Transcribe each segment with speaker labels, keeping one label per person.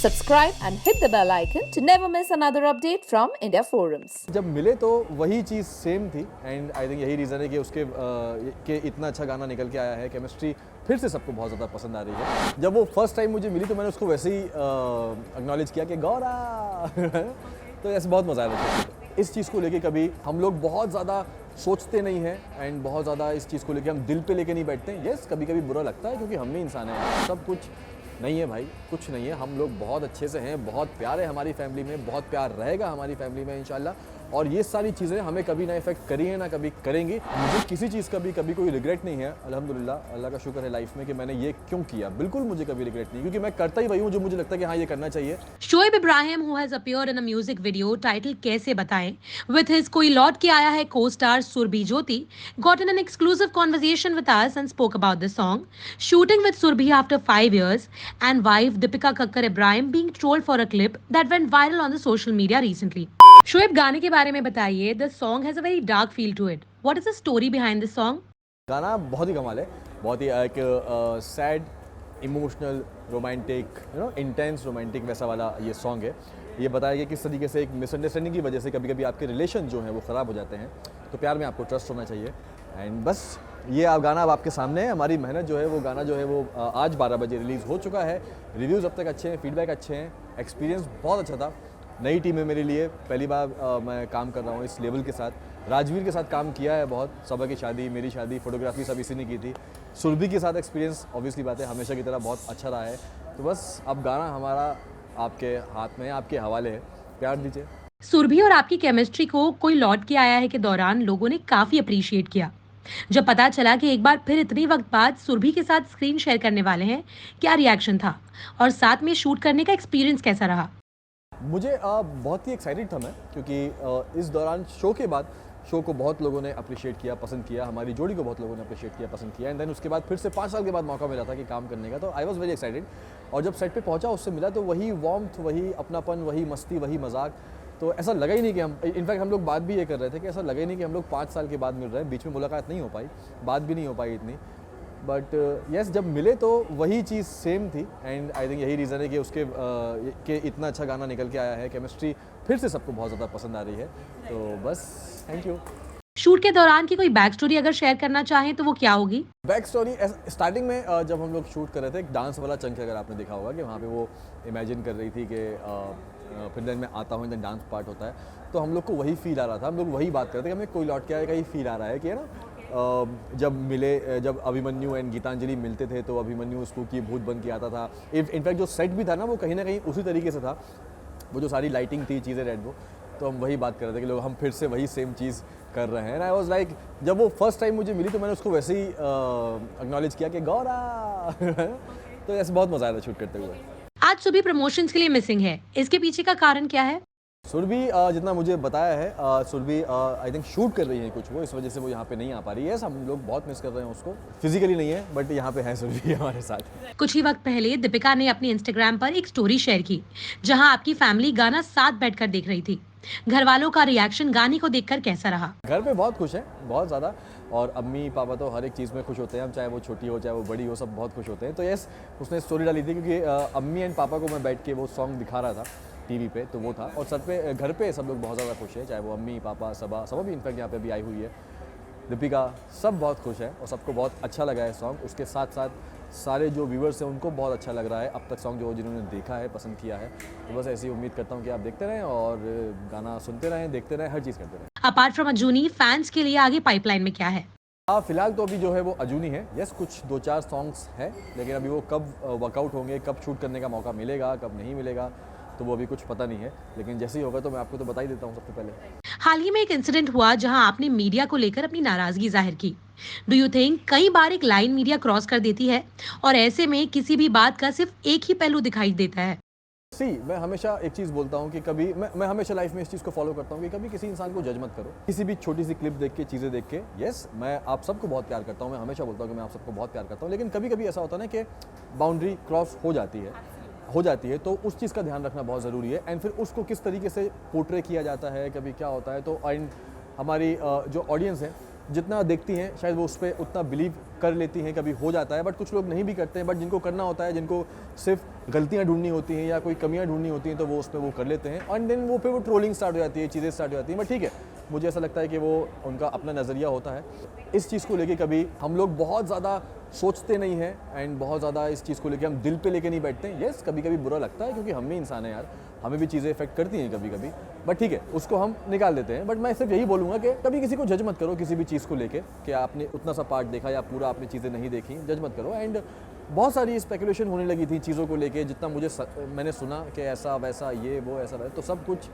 Speaker 1: Subscribe and hit the bell icon to never miss another update from India Forums.
Speaker 2: जब मिले तो वही चीज़ same थी एंड आई थिंक यही रीज़न है कि उसके के इतना अच्छा गाना निकल के आया है। केमिस्ट्री फिर से सबको बहुत ज़्यादा पसंद आ रही है। जब वो फर्स्ट टाइम मुझे मिली तो मैंने उसको वैसे ही एक्नॉलेज किया कि गौरा तो ऐसे बहुत मज़ा आया। इस चीज़ को लेके कभी हम लोग बहुत ज़्यादा सोचते नहीं हैं एंड बहुत ज़्यादा इस चीज़ को लेके हम दिल पे लेके नहीं बैठते हैं। यस, कभी कभी बुरा लगता है क्योंकि हम भी इंसान हैं। सब कुछ नहीं है भाई, कुछ नहीं है। हम लोग बहुत अच्छे से हैं, बहुत प्यार है हमारी फैमिली में, बहुत प्यार रहेगा हमारी फैमिली में इंशाल्लाह। और ये सारी चीज़ें हमें कभी ना इफेक्ट करी है ना कभी करेंगी। मुझे किसी चीज़ का भी कभी कोई रिग्रेट नहीं है, अल्हम्दुलिल्लाह। अल्लाह का शुक्र है लाइफ में कि मैंने ये क्यों किया। बिल्कुल मुझे कभी रिग्रेट नहीं, क्योंकि मैं करता ही वही हूँ जो मुझे लगता है कि हाँ ये करना चाहिए।
Speaker 3: Shoaib Ibrahim, who has appeared in a music video titled "कैसे बताएं" with his "कोई लौट के आया है" co-star Surbhi Jyoti, got in an exclusive conversation with us and spoke about the song, shooting with Surbhi after 5 years, and wife Deepika Kakkar Ibrahim being trolled for a clip that went viral on the social media recently. Shoaib, गाने के बारे में बताइए. The song has a very dark feel to it. What is the story behind this song?
Speaker 2: गाना बहुत ही कमाल है, बहुत ही एक sad, emotional, romantic, intense romantic वैसा वाला ये सॉन्ग है। ये बताया गया किस तरीके से एक मिसअंडरस्टैंडिंग की वजह से कभी कभी आपके रिलेशन जो हैं वो ख़राब हो जाते हैं, तो प्यार में आपको ट्रस्ट होना चाहिए। एंड बस ये आप गाना अब आपके सामने है। हमारी मेहनत जो है वो गाना जो है वो आज 12 बजे रिलीज़ हो चुका है। रिव्यूज़ अब तक अच्छे हैं, फीडबैक अच्छे हैं, एक्सपीरियंस बहुत अच्छा था। नई टीम है मेरे लिए, पहली बार मैं काम कर रहा हूँ इस लेवल के साथ। राजवीर के साथ काम किया है बहुत, सबा की शादी, मेरी शादी, फोटोग्राफी सब इसी ने की थी। सुरभि के साथ एक्सपीरियंस ऑब्वियसली बात है हमेशा की तरह बहुत अच्छा रहा है। तो बस अब गाना हमारा आपके हाथ में है, आपके हवाले है, प्यार दीजिए।
Speaker 3: सुरभि और आपकी केमिस्ट्री को "कोई लौट के आया है" के दौरान लोगों ने काफी अप्रिशिएट किया। जब पता चला कि एक बार फिर इतने वक्त बाद सुरभि के साथ स्क्रीन शेयर करने वाले हैं, क्या रिएक्शन था और साथ में शूट करने का एक्सपीरियंस कैसा रहा?
Speaker 2: मुझे बहुत ही एक्साइटेड था मैं, क्योंकि इस दौरान शो के बाद शो को बहुत लोगों ने अप्रिशिएट किया, पसंद किया, हमारी जोड़ी को बहुत लोगों ने अप्रिशिएट किया, पसंद किया। एंड देन उसके बाद फिर से 5 साल के बाद मौका मिला था कि काम करने का, तो आई वॉज वेरी एक्साइटेड। और जब सेट पे पहुंचा उससे मिला तो वही वार्मथ, वही अपनापन, वही मस्ती, वही मजाक। तो ऐसा लगा ही नहीं कि हम, इनफैक्ट हम लोग बात भी ये कर रहे थे कि ऐसा लगा ही नहीं कि हम लोग 5 साल के बाद मिल रहे हैं। बीच में मुलाकात नहीं हो पाई, बात भी नहीं हो पाई इतनी, बट यस जब मिले तो वही चीज़ सेम थी। एंड आई थिंक यही रीज़न है कि उसके के इतना अच्छा गाना निकल के आया है। केमिस्ट्री फिर से सबको बहुत ज़्यादा पसंद आ रही है। तो बस थैंक यू।
Speaker 3: शूट के दौरान की कोई बैक स्टोरी अगर शेयर करना चाहें तो वो क्या होगी?
Speaker 2: बैक स्टोरी स्टार्टिंग में जब हम लोग शूट कर रहे थे, एक डांस वाला चंक अगर आपने देखा होगा कि वहाँ पे वो इमेजिन कर रही थी कि फिर दिन में आता हूँ, देन डांस पार्ट होता है, तो हम लोग को वही फील आ रहा था। हम लोग वही बात करते थे कि हमें कोई लौट के आएगा, ये फील आ रहा है कि है ना। जब अभिमन्यु एंड गीतांजलि मिलते थे तो अभिमन्यु उसको की भूत बन के आता था। इनफैक्ट जो सेट भी था ना वो कहीं ना कहीं उसी तरीके से था, वो जो सारी लाइटिंग थी, चीज़ें रेड, वो तो हम वही बात कर रहे थे कि लोग हम फिर से वही सेम चीज़ कर रहे हैं। आई वॉज लाइक, जब वो फर्स्ट टाइम मुझे मिली तो मैंने उसको वैसे ही एक्नॉलेज किया कि गौरा तो ऐसे बहुत मज़ा आया था शूट करते हुए।
Speaker 3: आज सुबह प्रमोशंस के लिए मिसिंग है, इसके पीछे का कारण क्या है?
Speaker 2: सुरभि जितना मुझे बताया है, सुरभि आई थिंक शूट कर रही है कुछ, वो इस वजह से वो यहाँ पे नहीं आ पा रही है। हम लोग बहुत मिस कर रहे हैं उसको, फिजिकली नहीं है बट यहाँ पे है सुरभि हमारे साथ।
Speaker 3: कुछ ही वक्त पहले दीपिका ने अपनी इंस्टाग्राम पर एक स्टोरी शेयर की, जहां आपकी फैमिली गाना साथ बैठकर देख रही थी। घर वालों का रिएक्शन गाने को देखकर कैसा रहा?
Speaker 2: घर पे बहुत खुश है, बहुत ज़्यादा। और अम्मी पापा तो हर एक चीज़ में खुश होते हैं, हम चाहे वो छोटी हो चाहे वो बड़ी हो, सब बहुत खुश होते हैं। तो यस, उसने स्टोरी डाली थी क्योंकि अम्मी एंड पापा को मैं बैठ के वो सॉन्ग दिखा रहा था टीवी पे, तो वो था। और सर पे घर पे सब लोग बहुत ज़्यादा खुश है, चाहे वो अम्मी पापा, सबा भी इनफैक्ट यहाँ पे भी आई हुई है, दीपिका, सब बहुत खुश है और सबको बहुत अच्छा लगा है सॉन्ग। उसके साथ साथ सारे जो व्यूअर्स हैं उनको बहुत अच्छा लग रहा है अब तक सॉन्ग, जो जिन्होंने देखा है, पसंद किया है। तो बस ऐसी उम्मीद करता हूँ कि आप देखते रहें और गाना सुनते रहें, देखते रहें, हर चीज़ करते रहें।
Speaker 3: अपार्ट फ्रॉम अजूनी, फैंस के लिए आगे पाइपलाइन में क्या है?
Speaker 2: फिलहाल तो अभी जो है वो अजूनी है। यस, कुछ 2-4 सॉन्ग्स हैं, लेकिन अभी वो कब वर्कआउट होंगे, कब शूट करने का मौका मिलेगा, कब नहीं मिलेगा, तो वो अभी कुछ पता नहीं है। लेकिन जैसे ही होगा तो मैं आपको तो बता ही देता हूँ सबसे पहले।
Speaker 3: हाल ही में एक इंसिडेंट हुआ जहां आपने मीडिया को लेकर अपनी नाराजगी जाहिर की। डू यू थिंक कई बार एक लाइन मीडिया क्रॉस कर देती है और ऐसे में किसी भी बात का सिर्फ एक ही पहलू दिखाई देता है?
Speaker 2: मैं हमेशा एक चीज़ बोलता हूँ कि कभी मैं हमेशा लाइफ में इस चीज़ को फॉलो करता हूँ कि कभी किसी इंसान को जज मत करो, किसी भी छोटी सी क्लिप देख के, चीज़ें देख के। यस, मैं आप सबको बहुत प्यार करता हूँ, मैं हमेशा बोलता हूँ कि मैं आप सबको बहुत प्यार करता हूँ, लेकिन कभी कभी ऐसा होता है ना कि बाउंड्री क्रॉस हो जाती है, तो उस चीज़ का ध्यान रखना बहुत ज़रूरी है। एंड फिर उसको किस तरीके से पोर्ट्रे किया जाता है, कभी क्या होता है, तो एंड हमारी जो ऑडियंस है जितना देखती हैं शायद वो उस पर उतना बिलीव कर लेती हैं, कभी हो जाता है, बट कुछ लोग नहीं भी करते हैं। बट जिनको करना होता है, जिनको सिर्फ गलतियाँ ढूंढनी होती हैं या कोई कमियाँ ढूंढनी होती हैं तो वो उसमें वो कर लेते हैं और देन वो फिर वो ट्रोलिंग स्टार्ट हो जाती है, चीज़ें स्टार्ट हो जाती हैं। बट ठीक है, मुझे ऐसा लगता है कि वो उनका अपना नज़रिया होता है। इस चीज़ को लेके कभी हम लोग बहुत ज़्यादा सोचते नहीं हैं एंड बहुत ज़्यादा इस चीज़ को लेके हम दिल पे लेके नहीं बैठते हैं। येस, कभी कभी बुरा लगता है क्योंकि हम भी इंसान हैं यार, हमें भी चीज़ें इफेक्ट करती हैं कभी कभी, बट ठीक है, उसको हम निकाल देते हैं। बट मैं सिर्फ यही बोलूँगा कि कभी किसी को जज मत करो किसी भी चीज़ को लेके कि आपने उतना सा पार्ट देखा या पूरा आपने चीज़ें नहीं देखी, जज मत करो। एंड बहुत सारी स्पेकुलेशन होने लगी थी चीज़ों को लेके, जितना मैंने सुना कि ऐसा वैसा ये वो ऐसा वैसा, तो सब कुछ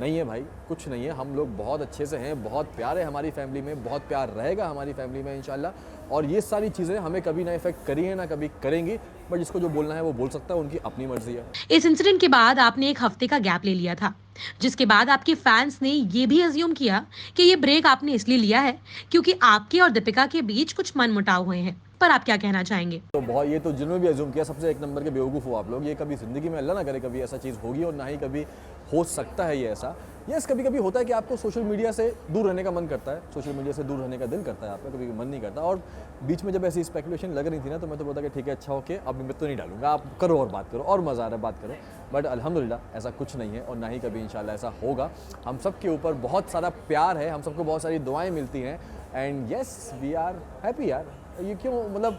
Speaker 2: नहीं है भाई, कुछ नहीं है। हम लोग बहुत अच्छे से हैं, बहुत प्यार है हमारी फैमिली में, बहुत प्यार रहेगा हमारी फैमिली में इंशाल्लाह। और ये सारी चीज़ें हमें कभी ना इफेक्ट करी है ना कभी करेंगी, बट जिसको जो बोलना है वो बोल सकता है, उनकी अपनी मर्जी है।
Speaker 3: इस इंसिडेंट के बाद आपने एक हफ्ते का गैप ले लिया था, जिसके बाद आपके फैंस ने ये भी अज्यूम किया कि ये ब्रेक आपने इसलिए लिया है क्योंकि आपके और दीपिका के बीच कुछ मनमुटाव हुए हैं। पर आप क्या कहना चाहेंगे?
Speaker 2: तो बहुत, ये तो जिन्होंने भी अज्यूम किया सबसे एक नंबर के बेवकूफ़ हो आप लोग। ये कभी ज़िंदगी में अल्लाह ना करे कभी ऐसा चीज़ होगी और ना ही कभी हो सकता है ये ऐसा। यस, कभी कभी होता है कि आपको सोशल मीडिया से दूर रहने का मन करता है, सोशल मीडिया से दूर रहने का दिल करता है आपका, कभी मन नहीं करता। और बीच में जब ऐसी स्पेकुलेशन लग रही थी ना, तो मैं तो बोलता कि ठीक है, अच्छा ओके, अब मैं तो नहीं डालूंगा, आप करो और बात करो और मज़ा आ रहा है बात करो। बट अल्हम्दुलिल्लाह ऐसा कुछ नहीं है और ना ही कभी इंशाल्लाह ऐसा होगा। हम सब के ऊपर बहुत सारा प्यार है, हम सबको बहुत सारी दुआएं मिलती हैं and yes we are happy यार। ये क्यों, मतलब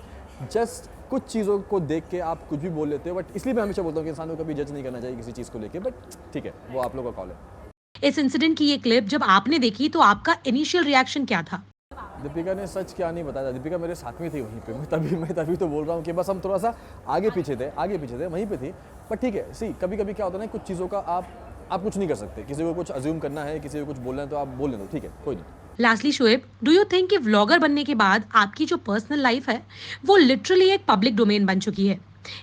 Speaker 2: जस्ट कुछ चीज़ों को देख के आप कुछ भी बोल लेते हो, बट इसलिए मैं हमेशा बोलता हूँ कि इंसान को कभी जज नहीं करना चाहिए किसी चीज़ को लेके। बट ठीक है, वो आप लोगों का कॉल है।
Speaker 3: इस इंसिडेंट की ये क्लिप जब आपने देखी तो आपका इनिशियल रिएक्शन क्या था?
Speaker 2: दीपिका ने सच क्या नहीं बताया, दीपिका मेरे साथ में थी वहीं पे, मैं तभी तो बोल रहा हूँ कि बस हम थोड़ा सा आगे पीछे थे वहीं पे थी। पर ठीक है, सी कभी कभी क्या होता है ना, कुछ चीज़ों का आप कुछ नहीं कर सकते, किसी को कुछ अज्यूम करना है, किसी को कुछ बोलना है तो आप बोल दो, ठीक है, कोई नहीं।
Speaker 3: Lastly Shoaib, do you think कि व्लॉगर बनने के बाद आपकी जो पर्सनल लाइफ है वो लिटरली एक पब्लिक डोमेन बन चुकी है?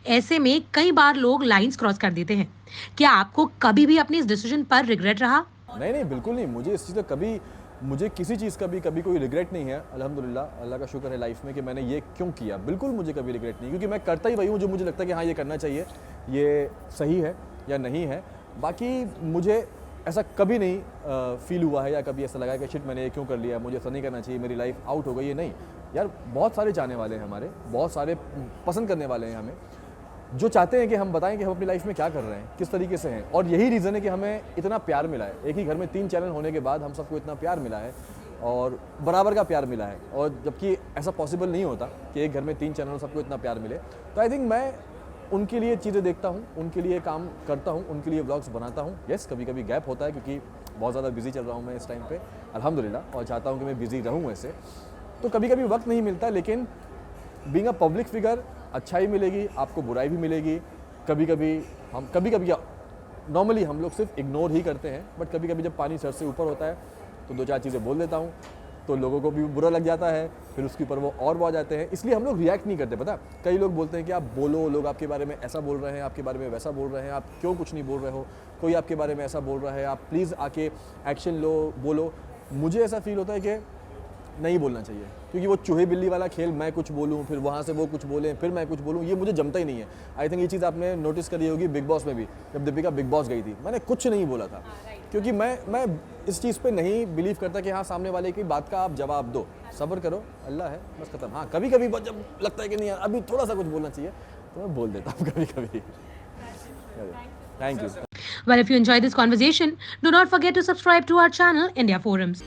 Speaker 3: ऐसे में कई बार लोग लाइंस क्रॉस कर देते हैं। क्या आपको कभी भी अपने इस डिसीजन पर रिग्रेट रहा?
Speaker 2: नहीं, बिल्कुल नहीं। मुझे इस चीज़ का मुझे किसी चीज़ का भी कभी कोई रिग्रेट नहीं है। अल्हम्दुलिल्लाह, अल्लाह का शुक्र है लाइफ में कि मैंने ये क्यों किया, बिल्कुल मुझे कभी रिग्रेट नहीं, क्योंकि मैं करता ही वही हूँ जो मुझे लगता है कि हाँ ये करना चाहिए, ये सही है या नहीं है। बाकी मुझे ऐसा कभी नहीं फील हुआ है या कभी ऐसा लगा कि शिट मैंने ये क्यों कर लिया, मुझे ऐसा नहीं करना चाहिए, मेरी लाइफ आउट हो गई, ये नहीं यार। बहुत सारे चाहने वाले हैं हमारे, बहुत सारे पसंद करने वाले हैं हमें, जो चाहते हैं कि हम बताएं कि हम अपनी लाइफ में क्या कर रहे हैं, किस तरीके से हैं। और यही रीज़न है कि हमें इतना प्यार मिला है। एक ही घर में 3 चैनल होने के बाद हम सबको इतना प्यार मिला है और बराबर का प्यार मिला है, और जबकि ऐसा पॉसिबल नहीं होता कि एक घर में 3 चैनल सबको इतना प्यार मिले। तो आई थिंक मैं उनके लिए चीज़ें देखता हूँ, उनके लिए काम करता हूँ, उनके लिए व्लॉग्स बनाता हूँ। येस, कभी कभी गैप होता है क्योंकि बहुत ज़्यादा बिजी चल रहा हूँ मैं इस टाइम पे अल्हम्दुलिल्लाह, और चाहता हूँ कि मैं बिज़ी रहूँ ऐसे, तो कभी कभी वक्त नहीं मिलता। लेकिन बीइंग अ पब्लिक फिगर अच्छाई मिलेगी आपको, बुराई भी मिलेगी। कभी कभी नॉर्मली हम लोग सिर्फ इग्नोर ही करते हैं, बट कभी कभी जब पानी सर से ऊपर होता है तो 2-4 चीज़ें बोल देता हूँ, तो लोगों को भी बुरा लग जाता है, फिर उसके ऊपर वो और बढ़ जाते हैं। इसलिए हम लोग रिएक्ट नहीं करते। पता, कई लोग बोलते हैं कि आप बोलो, लोग आपके बारे में ऐसा बोल रहे हैं, आपके बारे में वैसा बोल रहे हैं, आप क्यों कुछ नहीं बोल रहे हो, कोई आपके बारे में ऐसा बोल रहा है, आप प्लीज़ आके एक्शन लो, बोलो। मुझे ऐसा फील होता है कि नहीं बोलना चाहिए, क्योंकि वो चूहे बिल्ली वाला खेल, मैं कुछ बोलूँ फिर वहाँ से वो कुछ बोलें फिर मैं कुछ बोलूँ, ये मुझे जमता ही नहीं है। आई थिंक ये चीज़ आपने नोटिस करी होगी बिग बॉस में भी, जब दीपिका बिग बॉस गई थी, मैंने कुछ नहीं बोला था, क्योंकि मैं इस चीज़ पे नहीं बिलीव करता कि हाँ सामने वाले की बात का आप जवाब दो, सब्र करो, अल्लाह है, बस खत्म। हाँ कभी कभी जब लगता है कि नहीं यार अभी थोड़ा सा कुछ बोलना चाहिए, तो मैं बोल देता हूँ कभी। Thank you.
Speaker 3: Well, if you enjoyed this conversation, do not forget to subscribe to our channel, India Forums.